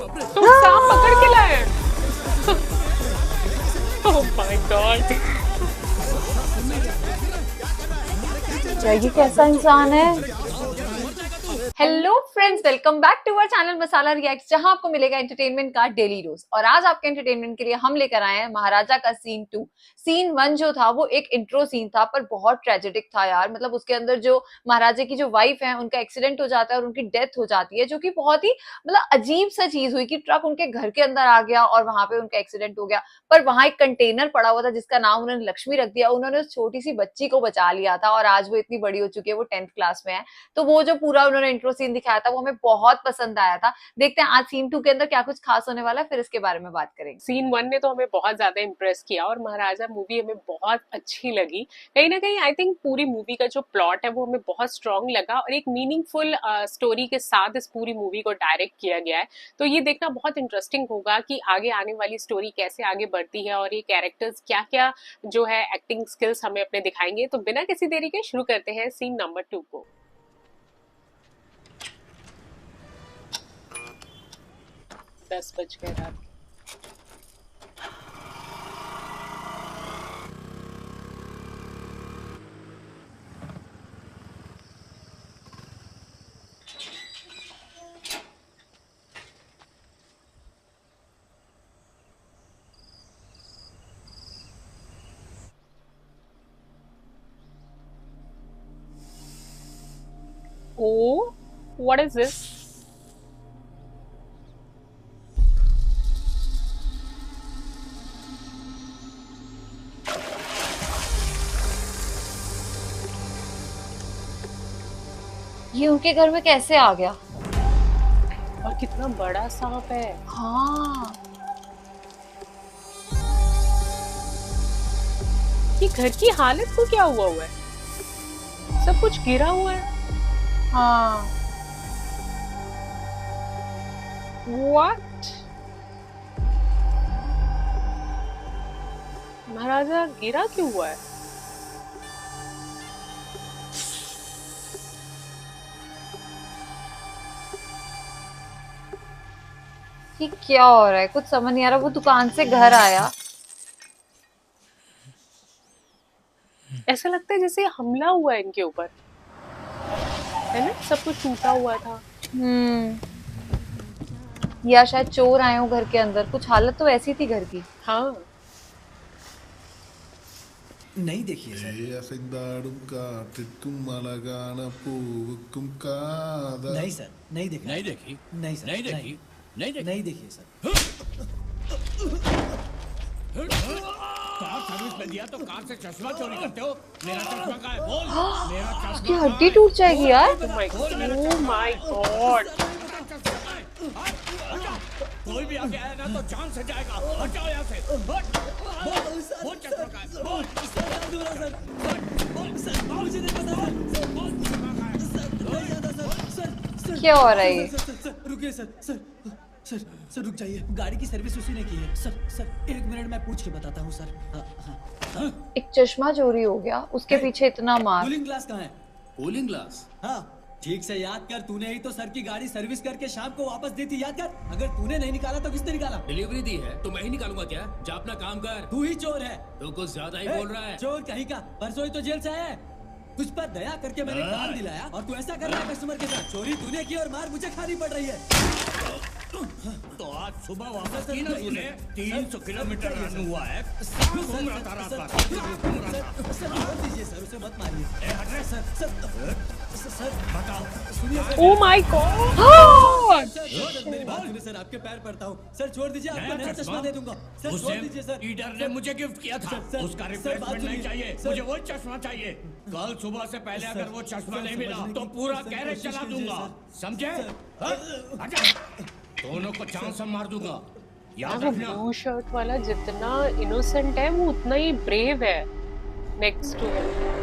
तुम सांप पकड़ के लाए। ओह माय गॉड, ये कैसा इंसान है। Hello friends, welcome back to our channel Masala Reacts, जहां आपको मिलेगा एंटरटेनमेंट का डेली डोज। और आज आपके एंटरटेनमेंट के लिए हम लेकर आए हैं महाराजा का सीन 2। सीन 1 जो था वो एक इंट्रो सीन था, पर बहुत ट्रेजेडिक था यार। मतलब उसके अंदर जो महाराजा की जो वाइफ है उनका एक्सीडेंट हो जाता है और उनकी डेथ हो जाती है, जो कि बहुत ही मतलब अजीब सा चीज हुई कि ट्रक उनके घर के अंदर आ गया और वहां पे उनका एक्सीडेंट हो गया। पर वहां एक कंटेनर पड़ा हुआ था जिसका नाम उन्होंने लक्ष्मी रख दिया। उन्होंने उस छोटी सी बच्ची को बचा लिया था और आज वो इतनी बड़ी हो चुकी है, वो 10th क्लास में है। तो वो जो पूरा उन्होंने इंट्रो सीन दिखाया था वो हमें बहुत पसंद आया था। देखते हैं आज सीन 2 के अंदर क्या कुछ खास होने वाला है, फिर इसके बारे में बात करेंगे। सीन 1 ने तो हमें बहुत ज्यादा इम्प्रेस किया और महाराजा मूवी हमें बहुत अच्छी लगी। कहीं ना कहीं आई थिंक पूरी मूवी का जो प्लॉट है वो हमें बहुत स्ट्रांग लगा और एक मीनिंगफुल स्टोरी के साथ इस पूरी मूवी को डायरेक्ट किया गया है। तो ये देखना बहुत इंटरेस्टिंग होगा कि आगे आने वाली स्टोरी कैसे आगे बढ़ती है और ये कैरेक्टर्स क्या क्या जो है एक्टिंग स्किल्स हमें अपने दिखाएंगे। तो बिना किसी देरी के शुरू करते हैं सीन नंबर 2 को। 10 बज गए रात। Oh, what is this? ये उनके घर में कैसे आ गया? और कितना बड़ा सांप है। हाँ, ये घर की हालत को क्या हुआ है? सब कुछ गिरा हुआ है। हाँ। What? महाराजा गिरा क्यों हुआ है? ये क्या हो रहा है, कुछ समझ नहीं आ रहा। वो दुकान से घर आया, ऐसा लगता है जैसे हमला हुआ है इनके ऊपर, है ना? सब कुछ टूटा हुआ था। या शायद चोर आए हो घर के अंदर। कुछ हालत तो ऐसी थी घर की। हाँ, नहीं देखिए सर। नहीं सर, नहीं देखी। नहीं देखी? नहीं सर, नहीं देखी? नहीं देखी? नहीं देखिए सर। कार सर्विस में दिया तो कार से चश्मा चोरी करते हो? मेरा चश्मा कहाँ है? बोल। मेरा चश्मा उसकी हड्डी टूट जाएगी यार। oh my God। कोई भी आगे आया ना तो जान से जाएगा। हटाओ यहाँ से। बोल चश्मा कहाँ है? बोल। मुझे नहीं पता। बोल चश्मा कहाँ है? क्या हो रहा है ये? सर रुकिए सर। सर रुक जाइए। गाड़ी की सर्विस उसी ने की है। सर 1 मिनट मैं पूछ के बताता हूँ सर। हाँ। एक चश्मा चोरी हो गया, उसके पीछे इतना मार। कूलिंग ग्लास कहाँ है? Cooling glass? हाँ ठीक से याद कर। तूने ही तो सर की गाड़ी सर्विस करके शाम को वापस दी थी, याद कर। अगर तूने नहीं निकाला तो किसने निकाला? डिलीवरी दी है तो मैं ही निकालूंगा क्या? जा अपना काम कर। तू ही चोर है। तो कुछ ज्यादा ही बोल रहा है। चोर कहीं का, परसों ही तो जेल से आया है। तुझ पर दया करके मैंने कार दिलाया और तू ऐसा कर रहा है कस्टमर के साथ। चोरी तूने की और मार मुझे खानी पड़ रही है। तो आज सुबह वापस की ना तूने? 300 किलोमीटर रन हुआ है। घूम रहा था रात भर। सर छोड़ दीजिए सर, उसे मत मारिए। सर बताओ। सुनिए sir. Oh my God। Sir मेरी बात सुनिए सर, आपके पैर पड़ता हूँ सर। छोड़ दीजिए, आपको नया चश्मा दे दूंगा सर। छोड़ दीजिए सर। ईडर ने मुझे गिफ्ट किया था। उसका रिप्लेसमेंट नहीं चाहिए, मुझे वो चश्मा चाहिए। कल सुबह से पहले अगर वो चश्मा नहीं मिला तो पूरा गैरेज चला दूंगा, समझे? दोनों को चांस से मार दूंगा, याद वो रखना। ब्लू शर्ट वाला जितना इनोसेंट है वो उतना ही ब्रेव है नेक्स्ट टू हिम।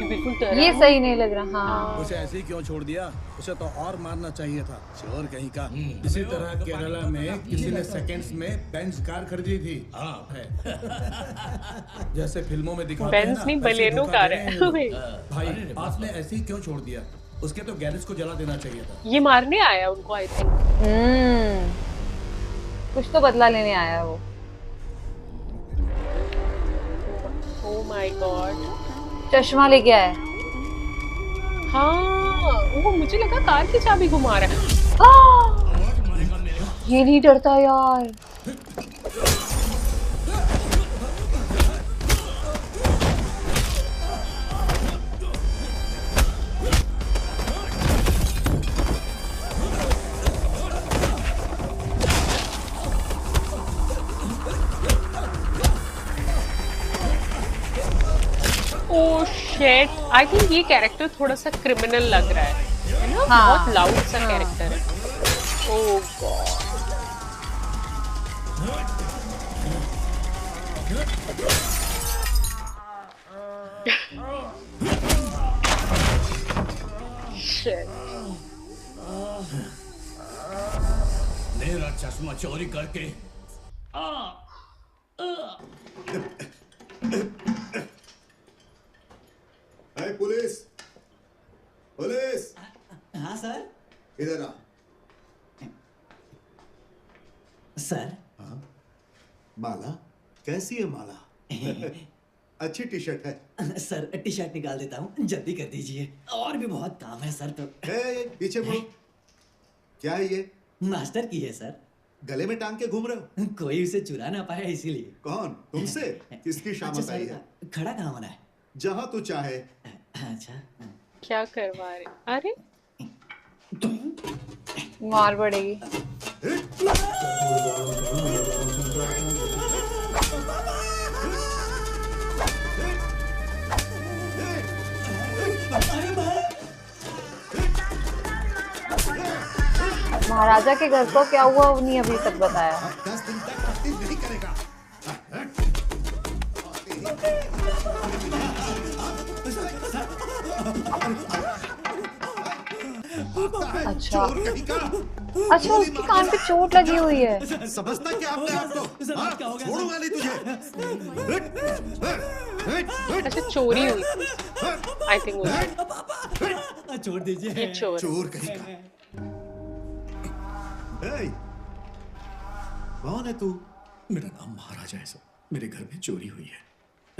बिल्कुल डरा ये है। सही नहीं लग रहा। हाँ, उसे ऐसे ही क्यों छोड़ दिया? उसे तो और मारना चाहिए था, चोर कहीं का। इसी तरह केरला में किसी ने सेकंड्स में बेंज कार खरीदी थी। हाँ। जैसे फिल्मों में दिखाते हैं बेंज ना, नहीं, ऐसे बलेनो धोखा कार दे है। रहे हैं। भाई आपने ऐसे ही क्यों छोड़ दिया? उसके तो गैरेज को जला देना चाहिए था। ये मारने आया उनको आई थिंक। कुछ तो बदला लेने आया वो। Oh my God. चश्मा लेके आया। हाँ वो मुझे लगा कार की चाबी घुमा रहा है। ये नहीं डरता यार। ओह शिट, आई थिंक ये कैरेक्टर थोड़ा सा क्रिमिनल लग रहा है ना? हाँ। बहुत लाउड सा कैरेक्टर है। ओह गॉड। शिट। मेरा चश्मा चोरी करके है पुलिस, पुलिस हाँ सर। इधर आ। सर माला कैसी है माला? अच्छी टी शर्ट है। सर टी शर्ट निकाल देता हूँ, जल्दी कर दीजिए, और भी बहुत काम है सर। तो पीछे मुड़ो। क्या है ये? मास्टर की है सर। गले में टांग के घूम रहे हो? कोई उसे चुरा ना पाया इसीलिए। कौन? तुमसे? किसकी अच्छा शामत आई है? सर, खड़ा कहाँ होना है? जहां तू चाहे। अच्छा क्या करवा रहे? अरे मार पड़ेगी। महाराजा के घर को क्या हुआ वो नहीं अभी तक बताया। 10 दिन तक भर्ती नहीं करेगा। अच्छा चोर कहीं का। अच्छा, उसके कान पे चोट लगी हुई है। समझता क्या अपने आप को? हाँ? छोड़ूंगा नहीं तुझे। अच्छा चोरी हुई थी आई थिंक। छोड़ दीजिए। ये चोर। चोर कहीं का। ए, कौन है तू? मेरा नाम महाराजा है सर। मेरे घर में चोरी हुई है,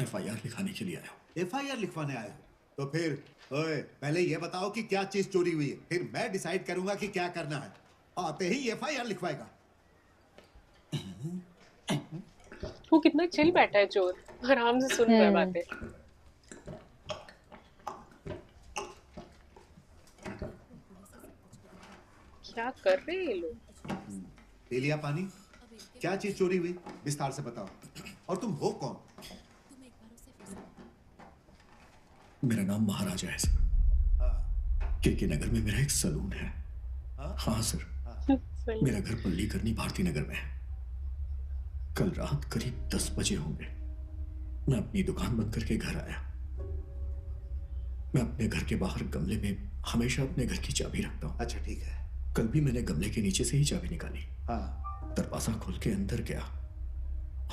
FIR लिखाने के लिए आया हूँ। FIR लिखवाने आया हो? तो फिर ओए, पहले ये बताओ कि क्या चीज चोरी हुई है, फिर मैं डिसाइड करूंगा कि क्या करना है। आते ही FIR लिखवाएगा। वो कितना चिल बैठा है चोर, आराम से सुन रहा है बातें। क्या कर रहे हैं ये लोग? पी लिया पानी? क्या चीज चोरी हुई, विस्तार से बताओ। और तुम हो कौन? मेरा नाम महाराजा है सर। केके नगर में मेरा एक सलून है। हाँ सर। सही। मेरा घर पल्ली करनी भारती नगर में है। कल रात करीब 10 बजे होंगे। मैं अपनी दुकान बंद करके घर आया। मैं अपने घर के बाहर गमले में हमेशा अपने घर की चाबी रखता हूँ। अच्छा ठीक है। कल भी मैंने गमले के नीचे से ही चाबी निकाली। हाँ दरवाजा खोल के अंदर गया।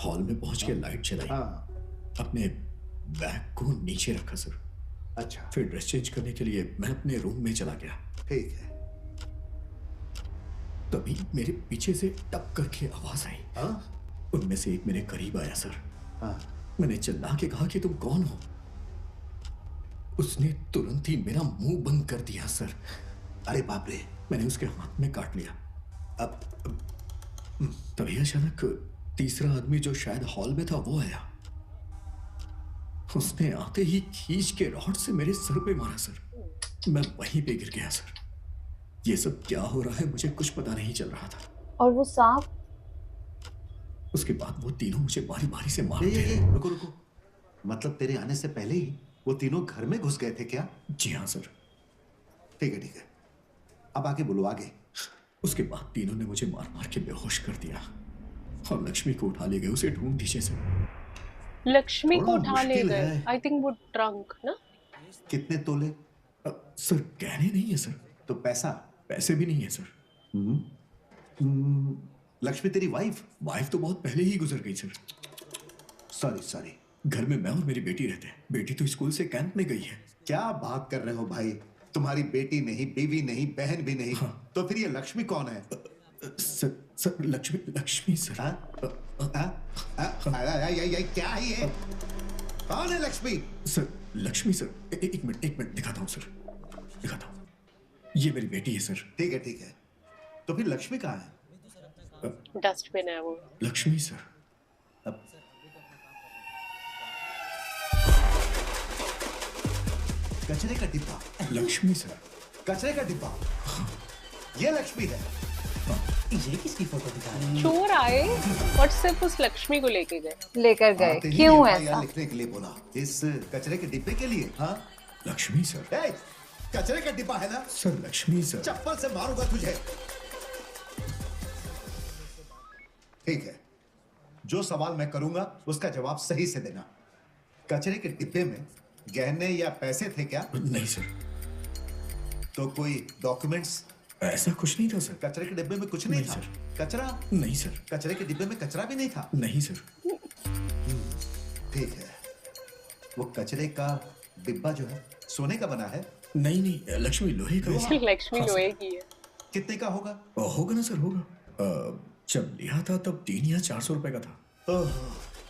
हॉल में पहुंच के लाइट जलाई। हाँ। अपने बैग को नीचे रखा सर। अच्छा फिर ड्रेस चेंज करने के लिए मैं अपने रूम में चला गया। ठीक है। तभी मेरे पीछे से टप करके आवाज आई। हाँ उनमें से एक मेरे करीब आया सर। हाँ। मैंने चिल्ला के कहा कि तुम कौन हो। उसने तुरंत ही मेरा मुंह बंद कर दिया सर। अरे बाप रे। मैंने उसके हाथ में काट लिया। अब तभी अचानक तीसरा आदमी जो शायद हॉल में था वो आया। उसने आते ही खींच के रॉड से मेरे सर पे मारा सर। मैं वहीं पे गिर गया सर। ये सब क्या हो रहा है मुझे कुछ पता नहीं चल रहा था। और वो सांप? उसके बाद वो तीनों मुझे बारी बारी से मारते ये हैं। रुको रुको। मतलब तेरे आने से पहले ही वो तीनों घर में घुस गए थे क्या? जी हाँ सर। ठीक है ठीक है। अब आगे बोलो आगे। उसके बाद तीनों ने मुझे मार मार के बेहोश कर दिया और लक्ष्मी को उठा ले गए। उसे ढूंढ दीजिए सर। लक्ष्मी को थोड़ा उठा ले मुश्किल गए। है। आई थिंक वो ट्रंक ना। कितने तोले? सर गहने नहीं है सर। तो पैसा? पैसे भी नहीं है सर। लक्ष्मी तेरी वाइफ? वाइफ तो बहुत पहले ही गुजर गई सर। Sorry sorry. घर में मैं और मेरी बेटी रहते हैं। बेटी तो स्कूल से कैंप में गई है। क्या बात कर रहे हो भाई? तुम्हारी बेटी नहीं, बीवी नहीं, बहन भी नहीं। हाँ। तो फिर ये लक्ष्मी कौन है? Sir Lakshmi sir. क्या है ये? कौन है लक्ष्मी? सर लक्ष्मी सर, एक मिनट दिखाता हूँ सर, दिखाता हूँ। ये मेरी बेटी है सर। ठीक है। तो फिर लक्ष्मी कहाँ है? डस्टबिन है वो। लक्ष्मी सर। कचरे का डिब्बा। लक्ष्मी सर। कचरे का डिब्बा। ये लक्ष्मी है। ये किसकी फोटो दिखा रहे हैं? चोर आए और सिर्फ उस लक्ष्मी को लेके गए। लेकर गए, आते ही क्यों FIR ऐसा? लिखने के लिए बोला। इस कचरे के डिब्बे के लिए? हाँ। लक्ष्मी सर। ए, कचरे का डिब्बा है ना? Sir Lakshmi sir. चप्पल से मारूंगा तुझे। ठीक है, जो सवाल मैं करूंगा उसका जवाब सही से देना। कचरे के डिब्बे में गहने या पैसे थे क्या? नहीं सर। तो कोई डॉक्यूमेंट्स? ऐसा कुछ नहीं था सर। कचरे के डिब्बे में कुछ नहीं था? सर। कचरा? नहीं सर। कचरे के डिब्बे में कचरा भी नहीं था? नहीं सर। ठीक है, वो कचरे का डिब्बा जो है सोने का बना है? नहीं, लक्ष्मी लोहे का है। लक्ष्मी हाँ, सर। लोहे की है। कितने का होगा? होगा ना सर, होगा। जब लिया था तब 300 या 400 रुपए का था। ओह,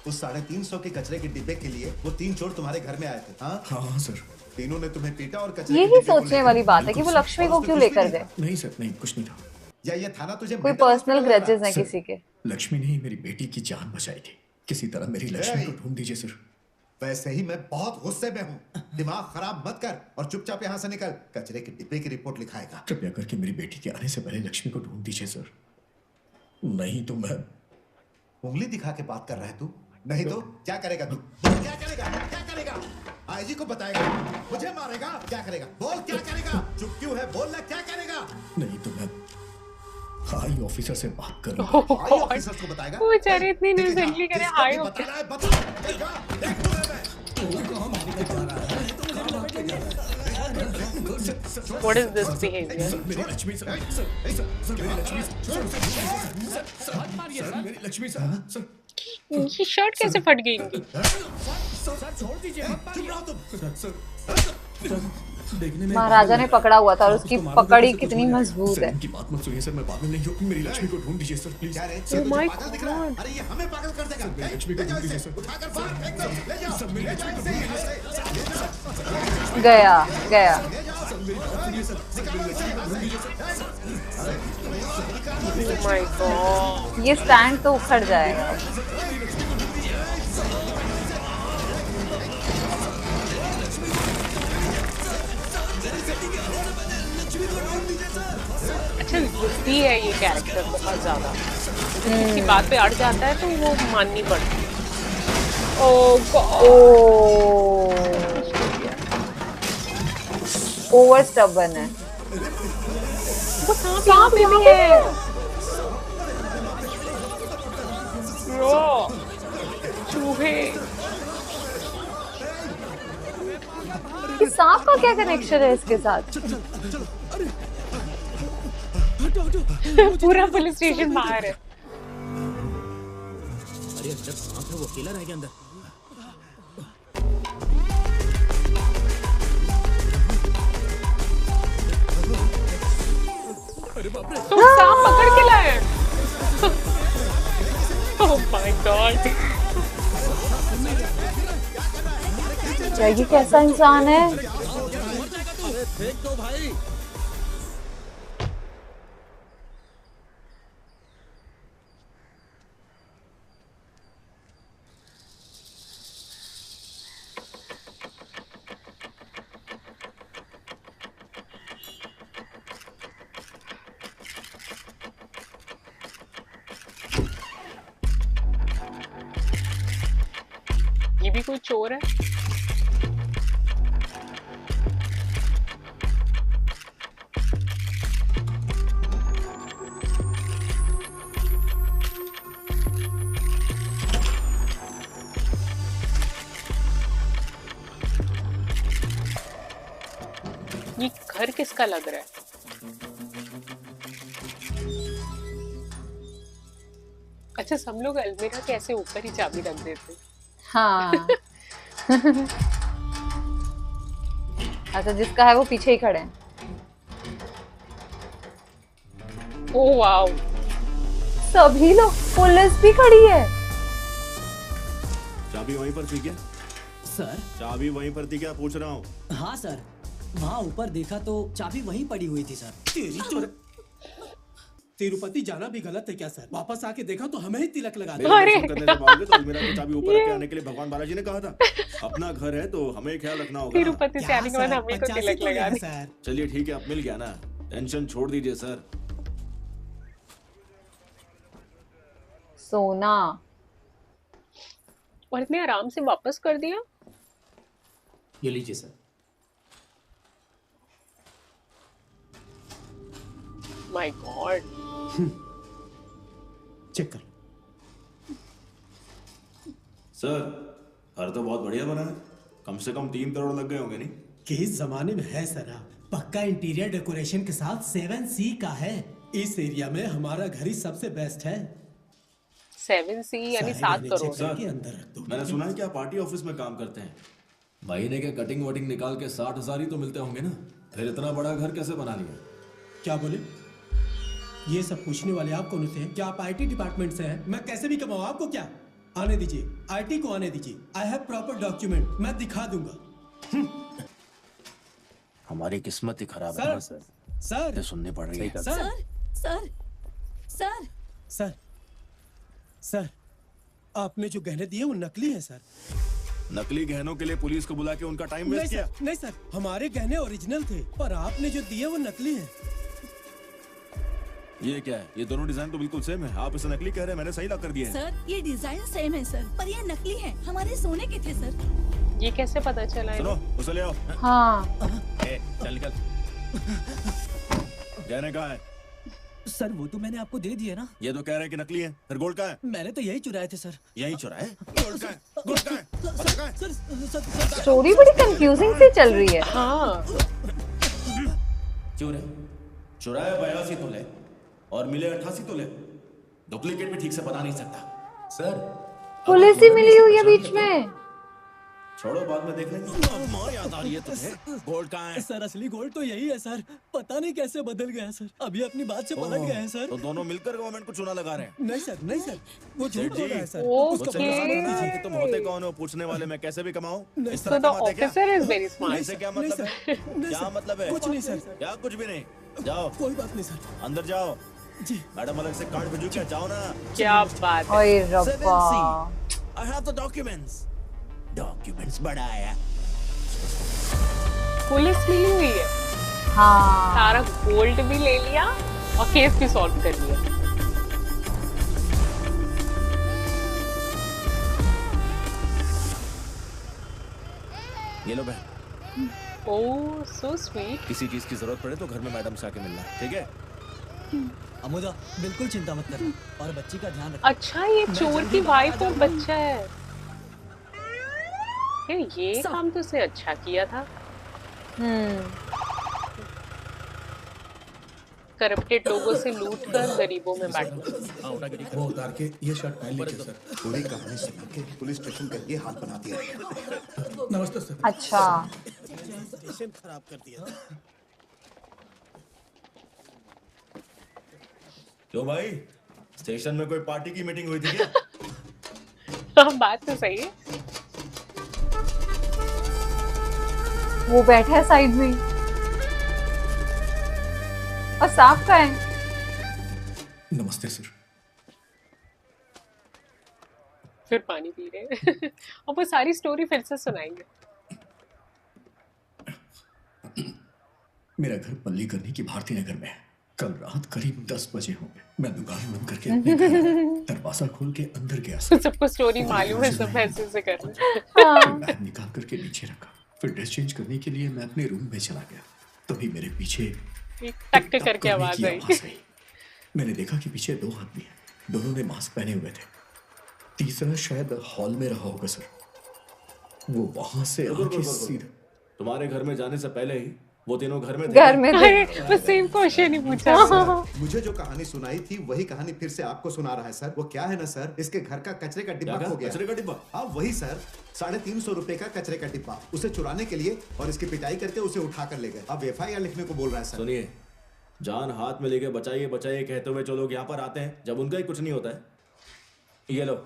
उस 350 के कचरे के डिब्बे के लिए वो 3 चोर तुम्हारे घर में आए थे? हाँ हाँ सर। तीनों ने तुम्हें पीटा और कचरे के यही डिब्बे को सोचने लेकर- वाली बात है कि वो लक्ष्मी को क्यों लेकर गए। नहीं सर, नहीं कुछ नहीं था। या ये थाना तुझे कोई mental पर्सनल hospital लगा? ग्रजेस हैं सर, किसी के? लक्ष्मी ने ही मेरी बेटी की जान बचाई थी। किसी तरह मेरी लक्ष्मी को ढूंढ दीजिए सर। वैसे ही मैं बहुत गुस्से में हूँ। दिमाग खराब मत कर और चुपचाप यहाँ से निकल। कचरे के डिब्बे की रिपोर्ट लिखाएगा। कृपया करके मेरी बेटी के आने से पहले लक्ष्मी को ढूंढ दीजिए सर, नहीं तो मैं। उंगली दिखा के बात कर रहा है तू? नहीं तो क्या करेगा तू? क्या करेगा? आईजी को बताएगा? मुझे मारेगा? क्या करेगा? बोल क्या करेगा? चुप क्यों है? बोलना क्या करेगा? नहीं तो मैं हाई ऑफिसर से बात करूंगा। हाई ऑफिसर को बताएगा? वो बेचारे इतनी ठीक है, innocently करे, किसको हाई भी ऑफिसर। बताना है बता। चल जा, देख लूंगा मैं। What is this behavior? Sir मेरी लक्ष्मी सर, सर मेरी लक्ष्मी सर, मेरी लक्ष्मी सर। ये शर्ट कैसे फट गई इनकी? चुप रहो तुम। देखने में महाराजा ने पकड़ा हुआ था और उसकी पकड़ी कितनी मजबूत सर है। इनकी बात मत सुनिए सर, मैं पागल नहीं हूँ। मेरी लक्ष्मी को ढूंढ दीजिए सर प्लीज। क्या रे? तुझे my पागल दिख रहा है? अरे ये हमें पागल कर देगा। मेरी लक्ष्मी को ले जाओ ढूंढ दीजिए इसे, सर। उठाकर बाहर फेंक दो। ले जाओ, सर मेरी ले लक्ष्मी जाओ को इसे ढूंढ यहाँ से। गया Oh my God. ये स्टैंड तो उखड़ जाएगा। अच्छा बुद्धि है ये कैरेक्टर बहुत ज्यादा। जब किसी बात पे अड़ जाता है तो वो माननी पड़ती है। ओवर स्टबन है। वो सांप भी है। Bro, चूहे। कि सांप का क्या कनेक्शन है इसके साथ? पूरा पुलिस स्टेशन बाहर है। अरे अंदर सांप है, वो अकेला रह गया अंदर। तुम सांप पकड़ के लाए। Oh my God. क्या ये कैसा इंसान है? फेंक दो भाई। ये भी कोई चोर है। ये घर किसका लग रहा है? अच्छा सब लोग अलमीरा के ऐसे ऊपर ही चाबी रख देते। हाँ। अच्छा, जिसका है वो पीछे ही खड़े हैं। ओह वाओ, सभी लोग, पुलिस भी खड़ी है। चाबी वहीं पर थी क्या? सर। चाबी वहीं पर थी क्या पूछ रहा हूँ? हाँ सर, वहाँ ऊपर देखा तो चाबी वहीं पड़ी हुई थी सर। तेरी चोर। तिरुपति जाना भी गलत है क्या सर? वापस आके देखा तो हमें ही तिलक लगा दिया। अरे दर्शन करने से मांगे तो मेरा तो चाबी ऊपर रख के आने के लिए भगवान बालाजी ने कहा था। अपना घर है तो हमें ख्याल रखना होगा ना। तिरुपति से आने के बाद हमें को तिलक लगा दी। सर। चलिए ठीक है, अब मिल गया ना, टेंशन छोड़ दीजिए सर। सोना। और इतने आराम से वापस कर दिया। ये लीजिए सर। माय गॉड, चेक कर। सर घर तो बहुत बढ़िया बना है, कम से कम 3 करोड़ लग गए होंगे नहीं? किस जमाने में है सर आप? पक्का इंटीरियर डेकोरेशन के साथ 7C का है। इस एरिया में हमारा घर ही सबसे बेस्ट है। 7C यानी 7 करोड़। सर के अंदर रख दो। मैंने सुना है कि आप पार्टी ऑफिस में काम करते हैं, महीने के कटिंग वटिंग निकाल के 60,000 ही तो मिलते होंगे ना, फिर इतना बड़ा घर कैसे बना लिया? क्या बोले? ये सब पूछने वाले आप कौन होते हैं? क्या आप IT डिपार्टमेंट से हैं? मैं कैसे भी कमाऊं, आपको क्या? आने दीजिए, IT को आने दीजिए। आई हैव प्रॉपर डॉक्यूमेंट, मैं दिखा दूंगा। हमारी किस्मत ही खराब सर, है ना सर, सर, ये सुननी पड़ रही है। Sir, sir sir sir, sir, आपने जो गहने दिए वो नकली हैं सर। नकली गहनों के लिए पुलिस को बुला के उनका टाइम नहीं वेस्ट किया? सर, नहीं सर, हमारे गहने ओरिजिनल थे, पर आपने जो दिए वो नकली हैं। ये क्या है? ये दोनों डिजाइन तो बिल्कुल सेम है, आप इसे नकली कह रहे हैं, मैंने सही लॉक कर दिए हैं। सर ये डिजाइन सेम है सर, पर ये नकली है, हमारे सोने के थे सर। ये कैसे पता चला सुनो, इन्हें? उसे ले आओ। हाँ, चल निकल। गहने कहाँ है? सर वो तो मैंने आपको दे दिए ना। ये तो कह रहे हैं कि नकली है, फिर गोल्ड कहाँ है? मैंने तो यही चुराए थे सर। यहीं चुराए? गोल्ड कहाँ है? गोल्ड कहाँ है? पता कहाँ है? सर स्टोरी बड़ी कंफ्यूजिंग सी चल रही है। हाँ, चोर है, चुराए 82 तोले और मिले 88 तोले। डुप्लीकेट भी ठीक से बना नहीं सकता सर। पुलिस ही मिली हुई है बीच में। छोड़ो, बाद में देख लेंगे। माँ याद आ रही है तुझे? गोल्ड कहाँ है? सर असली गोल्ड तो यही है सर, पता नहीं कैसे बदल गया सर, अभी अपनी बात से पलट गए हैं सर। तो दोनों मिलकर गवर्नमेंट को चूना लगा रहे हैं। नहीं सर, नहीं सर, वो झूठ बोल रहा है सर। ओके। उसको पता नहीं मुझसे कीजिए। कि तुम होते कौन हो पूछने वाले, मैं कैसे भी कमाऊं? इस so तरह the कमाते क्या? officer is very smart. ऐसे क्या नहीं मतलब सर, है? नहीं क्या सर, मतलब है? कुछ नहीं सर, क्या कुछ भी नहीं? जाओ कोई बात नहीं सर। अंदर जाओ। जी, मैडम अलग से कार्ड भेजू क्या? जाओ ना। क्या बात है। ओए रब्बा। I have the documents. Documents बड़ा आया। पुलिस मिली हुई है, हाँ, सारा गोल्ड भी ले लिया और केस भी सॉल्व कर लिया। ये लो बहन, ओह सो स्वीट। किसी चीज की जरूरत पड़े तो घर में मैडम से आके मिलना, ठीक है? अमुदा बिल्कुल चिंता मत करना और बच्ची का ध्यान रखना। अच्छा, ये चोर की वाइफ और बच्चा है। ये काम तो उसने अच्छा किया था। करप्टेड लोगों से लूट कर गरीबों में बांटना। वो उतार के ये शर्ट पहन लीजिए सर। पूरी कहानी सुना के पुलिस स्टेशन का ये हाल बना दिया है। नमस्ते सर। अच्छा, स्टेशन खराब कर दिया। क्यों भाई, स्टेशन में कोई पार्टी की मीटिंग हुई थी क्या? हाँ, बात तो सही है। वो बैठा है साइड में और साफ का है। नमस्ते सर। फिर पानी पी रहे हैं और वो सारी स्टोरी फिर से सुनाएंगे। मेरा घर पल्ली करनी की भारती नगर में है। कल रात करीब 10 बजे होंगे। मैं दुकान बंद करके अपने घर आया। दरवाजा खोल के अंदर गया सर। सबको स्टोरी मालूम है, सब ऐसे से कर रहे हैं। फिर बैग निकाल करके नीचे रखा, फिर ड्रेस चेंज करने के लिए मैं अपने रूम में चला गया। तभी मेरे पीछे एक टक टक करके करने आवाज की आई। आवाज आई। मैंने देखा कि पीछे 2 आदमी हैं, दोनों ने मास्क पहने हुए थे। तीसरा शायद हॉल में रहा होगा सर। वो वहां से आके सीधा तुम्हारे घर में जाने से पहले ही वो तीनों घर में थे घर में थे। अरे मैं सेम क्वेश्चन ही पूछा। मुझे जो कहानी सुनाई थी वही कहानी फिर से आपको सुना रहा है सर। वो क्या है ना सर, इसके घर का कचरे का डिब्बा क्या खो गया। कचरे का डिब्बा? हाँ वही सर, 350 रुपए का कचरे का डिब्बा, उसे चुराने के लिए और इसकी पिटाई करके उसे उठा कर ले गए। अब FIR लिखने को बोल रहा है सर। सुनिए, जान हाथ में लेके बचाइए बचाइए कहते हुए जो लोग यहाँ पर आते हैं जब उनका ही कुछ नहीं होता है। ये लो,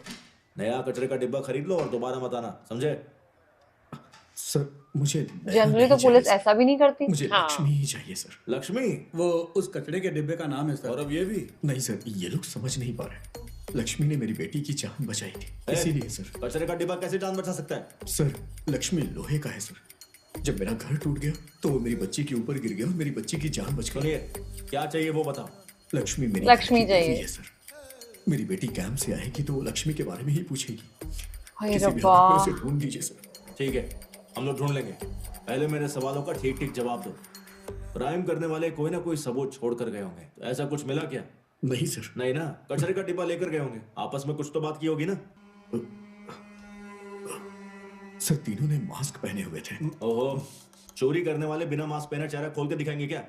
नया कचरे का डिब्बा खरीद लो और दोबारा मत आना, समझे? सर मुझे नया जनरली नहीं तो चाहिए पुलिस सर। ऐसा भी नहीं करती। मुझे हाँ। लक्ष्मी ही चाहिए सर। लक्ष्मी? वो उस कचरे के डिब्बे का नाम है सर। और अब ये भी? नहीं सर, ये लोग समझ नहीं पा रहे। लक्ष्मी ने मेरी बेटी की जान बचाई थी, इसीलिए सर। कचरे का डिब्बा कैसे जान बचा सकता है? सर लक्ष्मी लोहे का है सर। जब मेरा घर टूट गया तो वो मेरी बच्ची के ऊपर गिर गया और मेरी बच्ची की जान बच गई। क्या चाहिए वो बताओ। लक्ष्मी मेरी लक्ष्मी घर की बीवी चाहिए। है सर। मेरी बेटी कैंप से आएगी तो वो लक्ष्मी के बारे में ही पूछेगी। हाय किसी भी रब्बा। हालत में उसे ढूंढ दीजिए सर। ठीक है, हम लोग ढूंढ लेंगे। पहले मेरे सवालों का ठीक ठीक जवाब दो। क्राइम करने वाले कोई ना कोई सबूत छोड़ कर गए होंगे, तो ऐसा कुछ मिला क्या? नहीं सर। नहीं ना, कचरे का डिब्बा लेकर गए होंगे, आपस में कुछ तो बात की होगी ना? सर तीनों ने मास्क पहने हुए थे। ओहो, चोरी करने वाले बिना मास्क पहने चेहरा खोल के दिखाएंगे क्या?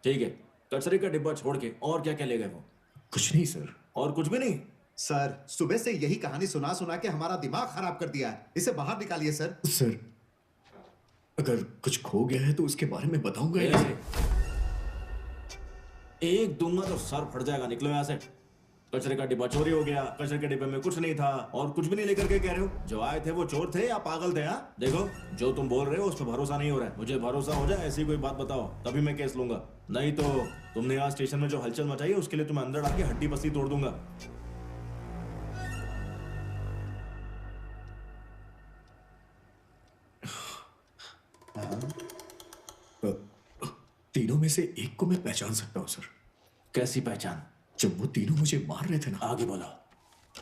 ठीक है, कचरे का डिब्बा छोड़ के और क्या क्या ले गए वो? कुछ नहीं सर। और कुछ भी नहीं? सर सुबह से यही कहानी सुना सुना के हमारा दिमाग खराब कर दिया है, इसे बाहर निकालिए सर। सर अगर कुछ खो गया है तो उसके बारे में बताऊंगा। एक दूंगा तो सर फट जाएगा। निकलो यहाँ से। कचरे का डिब्बा चोरी हो गया, कचरे के डिब्बे में कुछ नहीं था और कुछ भी नहीं लेकर के कह रहे हो। जो आए थे वो चोर थे या पागल थे? हाँ देखो, जो तुम बोल रहे हो उस पर भरोसा नहीं हो रहा है। मुझे भरोसा हो जाए ऐसी कोई बात बताओ, तभी मैं केस लूंगा। नहीं तो तुमने यहाँ स्टेशन में जो हलचल मचाई है उसके लिए तुम्हें अंदर डाल के हड्डी पस्ती तोड़ दूंगा। तीनों में से एक को मैं पहचान सकता हूँ सर। कैसी पहचान? जब वो तीनों मुझे मार रहे थे ना, आगे बोला,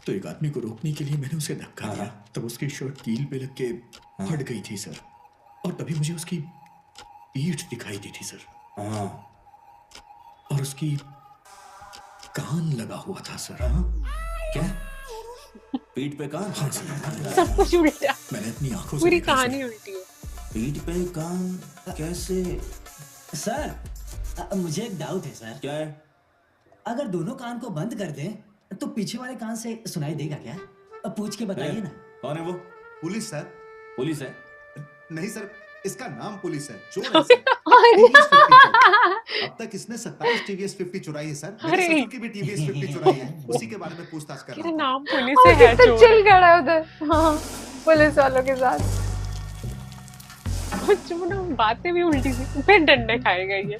तो एक आदमी को रोकने के लिए मैंने उसे धक्का दिया, तब उसकी शर्ट कील पे लग के फट गई थी सर, और तभी मुझे उसकी पीठ दिखाई दी थी सर। और उसकी कान लगा हुआ था सर। क्या? पीठ पे कान? हाँ सर। सब कुछ उल्टा, मैंने अपनी आंखों से पूरी देखा, कहानी सर। उल्टी है। पीठ पे कान कैसे? सर मुझे एक डाउट है सर। क्या है? अगर दोनों कान को बंद कर दें तो पीछे वाले कान से सुनाई देगा क्या? पूछ के बताइए ना। कौन है वो? Police sir. पुलिस है? नहीं सर, इसका नाम पुलिस है, चोर है सर। TVS 50 चोर। अब तक इसने 27 TVS 50 चुराई है सर। मेरे अरे। ससुर की भी TVS 50 चुराई है, उसी के बारे में पूछताछ कर रहा तेरा हूँ। नाम पुलिस और से है कितना चोर। चिल खड़ा है उधर। हाँ, पुलिस वालों के साथ। कुछ ना बातें भी उल्टी सी, फिर डंडे खाएगा ये,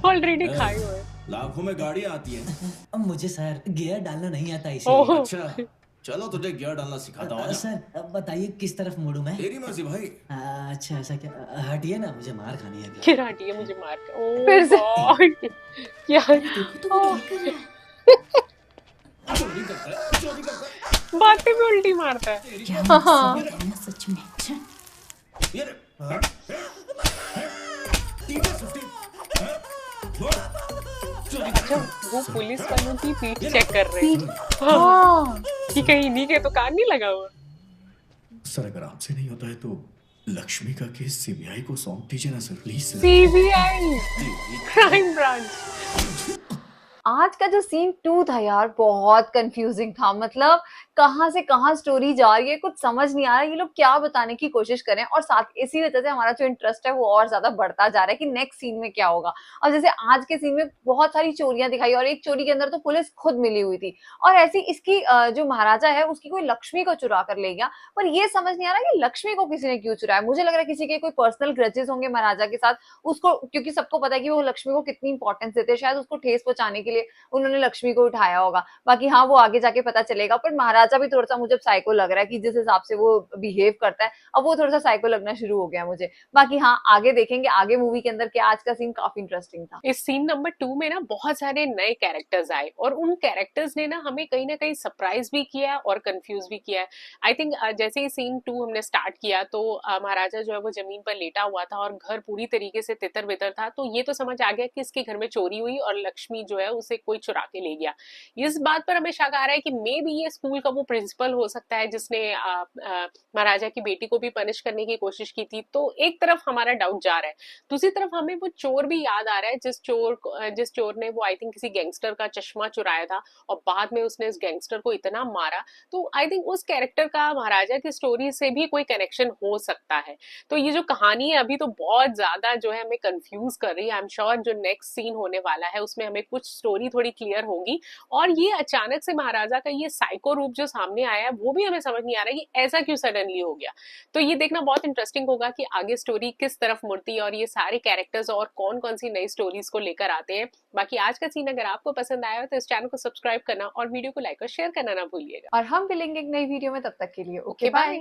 ऑलरेडी खाए हुए। लाखों में गाड़ियां आती हैं। मुझे सर गियर डालना नहीं आता ओह। इसीलिए। अच्छा, चलो तुझे गियर डालना सिखाता हूँ। आजा। सर बताइए किस तरफ मुड़ूं मैं? तेरी मर्जी भाई। अच्छा ऐसा क्या? हटिए ना, मुझे मार खानी है अभी। किराटी है मुझे मार के। ओह फिर से। गॉड, यार चोरी करता है, चोरी करता है। बातें भी उल्टी मारता है। हाँ। सच में। ये रे। TVS 50। चोरी कर। जब वो पुलिस वालों की पीठ चेक कर रहे हैं, हाँ। कि कहीं इन्हीं के तो कान नहीं लगा हुआ। सर अगर आपसे नहीं होता है तो लक्ष्मी का केस CBI को सौंप दीजिए ना sir, please sir. CBI, crime branch. आज का जो सीन 2 था यार, बहुत कंफ्यूजिंग था। मतलब कहाँ से कहाँ स्टोरी जा रही है, कुछ समझ नहीं आ रहा है ये लोग क्या बताने की कोशिश कर रहे हैं। और साथ इसी वजह से हमारा जो इंटरेस्ट है वो और ज्यादा बढ़ता जा रहा है कि नेक्स्ट सीन में क्या होगा। और जैसे आज के सीन में बहुत सारी चोरियां दिखाई और एक चोरी के अंदर तो पुलिस खुद मिली हुई थी, और ऐसी इसकी जो महाराजा है उसकी कोई लक्ष्मी को चुरा कर ले गया। पर ये समझ नहीं आ रहा कि लक्ष्मी को किसी ने क्यों चुराया। मुझे लग रहा है किसी के कोई पर्सनल ग्रजेस होंगे महाराजा के साथ उसको, क्योंकि सबको पता है कि वो लक्ष्मी को कितनी इंपॉर्टेंस देते हैं, शायद उसको ठेस पहुंचाने के लिए उन्होंने लक्ष्मी को उठाया होगा। बाकी हाँ, वो आगे जाके पता चलेगा। पर महाराजा भी थोड़ा सा मुझे साइको लग रहा है कि जिस हिसाब से वो बिहेव करता है, अब वो थोड़ा सा साइको लगना शुरू हो गया मुझे। बाकी हाँ, आगे देखेंगे आगे मूवी के अंदर क्या। आज का सीन काफी इंटरेस्टिंग था। इस सीन नंबर 2 में ना बहुत सारे नए कैरेक्टर्स आए और उन कैरेक्टर्स ने ना हमें कहीं ना कहीं सरप्राइज भी किया है और कंफ्यूज भी किया है। आई थिंक जैसे ही सीन 2 हमने स्टार्ट किया तो महाराजा जो है वो जमीन पर लेटा हुआ था और घर पूरी तरीके से तितर बितर था। तो ये तो समझ आ गया कि इसके घर में चोरी हुई और लक्ष्मी जो है उसे कोई चुरा के ले गया। इस बात पर हमें शक आ रहा है कि मे बी ये स्कूल का वो प्रिंसिपल हो सकता है जिसने महाराजा की बेटी को भी पनिश करने की कोशिश की थी। तो एक तरफ हमारा डाउट जा रहा है, दूसरी तरफ हमें वो चोर भी याद आ रहा है जिस चोर ने वो आई थिंक किसी गैंगस्टर का चश्मा चुराया था और बाद में उसने उस गैंगस्टर को इतना मारा। तो आई थिंक उस कैरेक्टर का महाराजा की स्टोरी से भी कोई कनेक्शन हो सकता है। तो ये जो कहानी है अभी तो बहुत ज्यादा जो है हमें कंफ्यूज कर रही है। आई एम श्योर जो नेक्स्ट सीन होने वाला है उसमें हमें कुछ स्टोरी थोड़ी क्लियर होगी। और ये अचानक से महाराजा का ये साइको रूप जो सामने आया है वो भी हमें समझ नहीं आ रहा है कि ऐसा क्यों सडनली हो गया। तो ये देखना बहुत इंटरेस्टिंग होगा कि आगे स्टोरी किस तरफ मुड़ती है और ये सारे कैरेक्टर्स और कौन कौन सी नई स्टोरीज को लेकर आते हैं। बाकी आज का सीन अगर आपको पसंद आया हो तो इस चैनल को सब्सक्राइब करना और वीडियो को लाइक और शेयर करना ना भूलिएगा। और हम मिलेंगे एक नई वीडियो में, तब तक के लिए ओके Okay, बाय। bye.